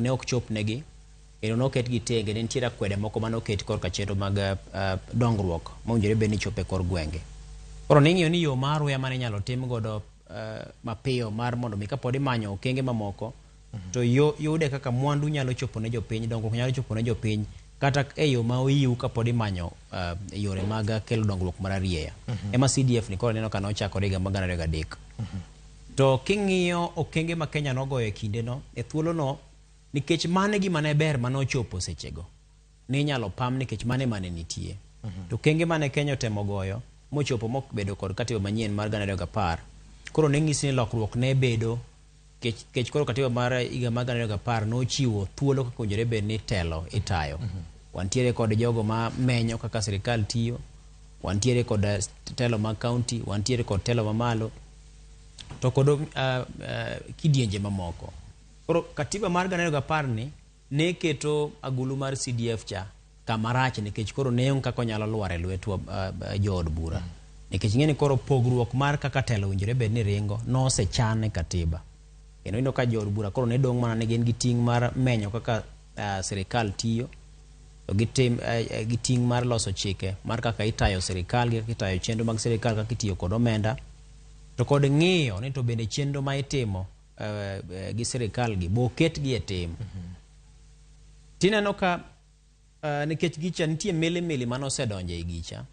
ne ok chop negi kendo noket gi tenge ne nitiere akwede moko mane oket korka chenro mag dongruok mowinjore bed ni chope kor gwenge. Koro ning'iyo ni yo mar aruya mane inyalo tim godo mapiyo mar mondo mi kapod imanyo okenge mamoko to yude kaka mwandu nyalo chopo ne jopiny, dongruok nyalo chopo ne jopiny kata e yo ma oyiw kapod imanyo yore mag kelo dongruok mar arieya. Ema CDF ni koro neno ka nochakore higa mag 2003. To king'iyo okenge ma Kenya nogoyo e kindeno, e thuolono, nikech mane gima ne ber mane ochopo sechego, ni inyalo pam nikech mane nitie. To okenge mane Kenya otemo goyo mochopo mobedo kod katiba manyien mar 2010, koro ne ng'isi ni lokruok ne bedo kech koro katiba mar higa mag 2010 nochiwo thuolo kaka owinjore bed ni telo itayo. Wantiere kod jogo ma menyo kaka sirikal tiyo, wantiere kod telo mag kaunti, wantiere kod telo mamalo, to kod kidienje mamoko. Koro katiba mar 2010 ni ne keto agulu mar CDF cha kamarach nikech koro ne onge kaka onyalo lwar e lwet jood bura. Nikech ing'eni koro pogruok mar kaka telo owinjore bed ni ringo nosechan e katiba. Kendo ino ka jood bura koro ne dong' mana ne gin gi ting' mar menyo kaka sirikal tiyo, to gi ting' mar loso chike mar kaka itayo sirikal, kaka itayo chenro mag sirikal, kaka itiyo kod omenda, to kod ng'iyo ni to bende chenro ma itimo gi sirikal gi bo ketgi e tim. Tineno ka nikech gicha nitie mili mane osedonjo e gicha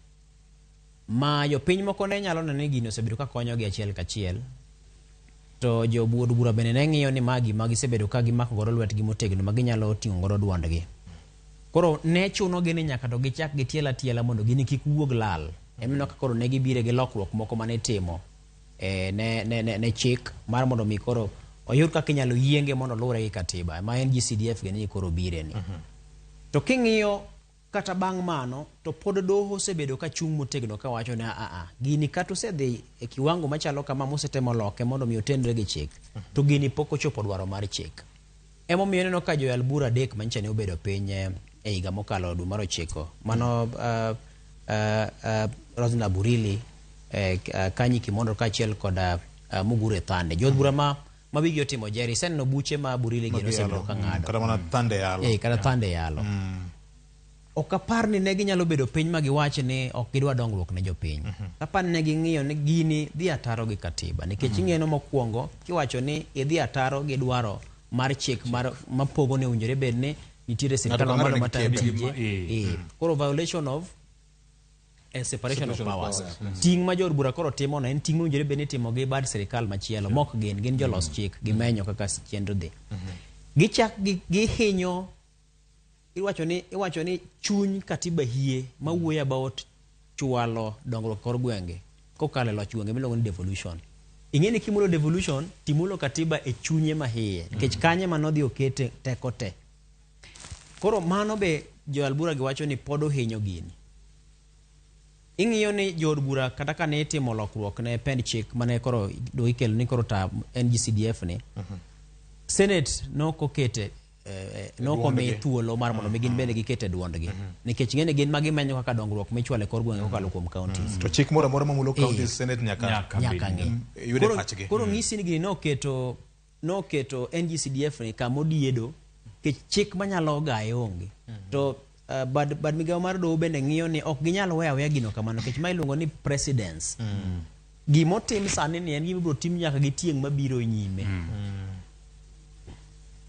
ma jopiny moko ne nyalo neno ni gino osebedo ka konyogi achiel kachiel, to jobuod bura bende ne ng'iyo ni magi gisebedo ka gimako godo lwetgi motegno ma ginyalo ting'o godo duondgi. Koro ne chunogi ni nyaka to gichak gitiela tiela mondo gini kik wuog lal. Emino ka koro ne gibire gi lokruok moko mane timo ne chik mar mondo mi koro oyud kaka inyalo yienge mondo lure gi katiba ma en GCDF gini koro bire ni. To king'iyo kata bang' mano to pod doho osebedo ka chung' motegno ka wacho ni gini kata osedhi e kiwango machalo kama mosetemo loke mondo mi otendre gi chik, to gini pok ochopo dwaro mar chik. Emomiyo neno ka joyal bura adek manyicha ne obedo piny e higa mokalo dwe mar 9, mano Rosna Burili, Kanyi Kimondo kaachiel kod Mugure Thande. Jood bura ma wigi otimo Jerry Sen no buche ma Burili gino osebedo ka ng'ado. Kata mana Thande yalo. Kata Thande yalo. Ok apar ni ne ginyalo bedo piny ma giwache ni ok gidwa dongruok ne jopiny. Apar ni ne ging'iyo ni gini dhi ataro gi katiba. Nikech ing'eno mokwongo kiwacho ni idhi ataro gi dwaro mar chik ma pogo ne owinjore bed ni nitiere sirikal mamalo matayo tije. Koro violation of separation of powers. Ting' ma jood bura koro timo en ting' mowinjore bed ni timo gi bad sirikal machielo, mok gin jolos chik gimenyo kaka chenro dhi. Gichak gihinyo iwacho ni chuny katiba hie ma wuoyo about chwalo dongruok kor gwenge kokalo loch gwenge miluongo ni devolution. Ing'eni kimulo devolution timulo katiba e chunye ma hie nikech kanye manodhi okete teko te. Koro mano be joyal bura giwacho ni pod ohinyo gini. Ing'iyo ni jood bura kata ka ne itimo lokruok ne pend chik mane koro do ikelo ni koro ta NGCDF ni, Senate nokokete nokomi thuolo mar mondo gin bende gikete duondgi nikech ng'eni gin ma gimenyo kaka dongruok michwalo e kor gwenge kokalo kuom counties. To chik moro amora mamulo counties Senate nyaka yude pachgi. Koro ng'isi ni gini noketo NGCDF ni kamodiedo nikech chik manyalo gaye onge. To bad migawo mar doho bende ng'iyo ni ok ginyal weyo aweya gino kamano nikech ma iluongo ni precedence. Gimotim sani ni en gimibiro tim nyaka gi tieng' mabiro nyime.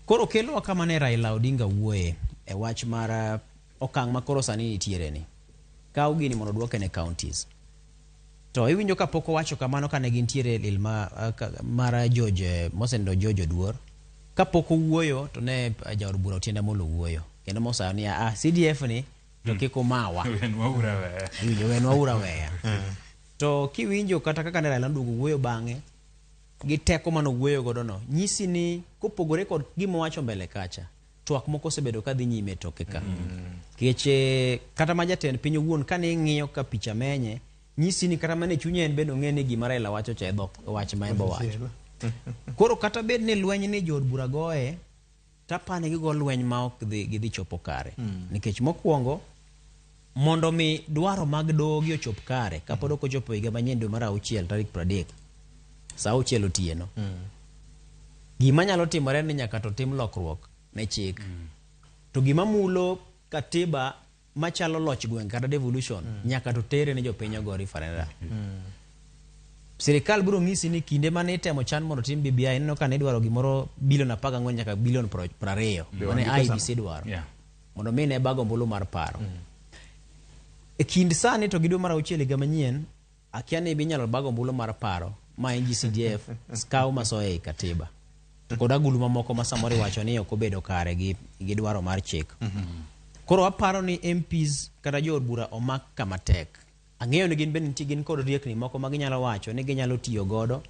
Koro kelo kama ne Raila Odinga wuoye e wach mar okang' ma koro sani nitiere ni. Kaw gini mondo duoke ne counties. To iwinjo ka pok owacho kamano kane gintiere lil mar George Mosendo George Oduor. Ka pok owuoyo to ne jaod bura Otiende Amollo wuoyo. Kendo mosayo ni CDF ni to kik omawa. Wenwa ura weya. To kiwinjo kata kaka ne Raila Ndugu wuoyo bang'e gi teko mano wuoyo godo no, nyisi ni kopogore kod gima wacho mbele kacha, twak moko osebedo ka dhi nyime toke ka. Keche kata ma jatend piny owuon kane ng'iyo ka picha menye, nyisi ni kata mane chunye en bendo ng'e ni gima Raila wacho cha edhok wach ma embo wacho. Koro kata bed ni lweny ni jood bura goye, tapane gigo lweny ma ok gidhi chopo kare. Nikech mokwongo mondo mi dwaro mag doho gi ochop kare kapod ok ochopo higa manyien dwe mar 6 tarik 30 saa 6 otieno. Gima nyalo timore ni nyaka to tim lokruok ne chik. To gima mulo katiba machalo loch gweng' kata devolution nyaka to tere ne jopiny ogo referendum. Sirikal biro ng'isi ni kinde mane itemo chan mondo tim BBI ineno ka ne dwaro gimoro bilion 14 nyaka bilion 20 mane IEBC dwaro mondo mi ne bago ombulu mar paro. E kind sani to gido mar 6 higa manyien akia ni binyalo bago ombulu mar paro ma NGCDF skaw masoe katiba to kod agulu mamoko ma samoro iwacho ni ok obedo kare gi dwaro mar chik. Koro aparo ni MPs kata jood bura omak kama tek. Ang'eyo ni gin bende gin kod riekni moko ma ginyalo wacho ni ginyalo tiyo godo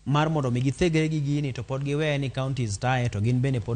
mar mondo mi githegre gi gini to pod giwe ni counties tae to gin bende pod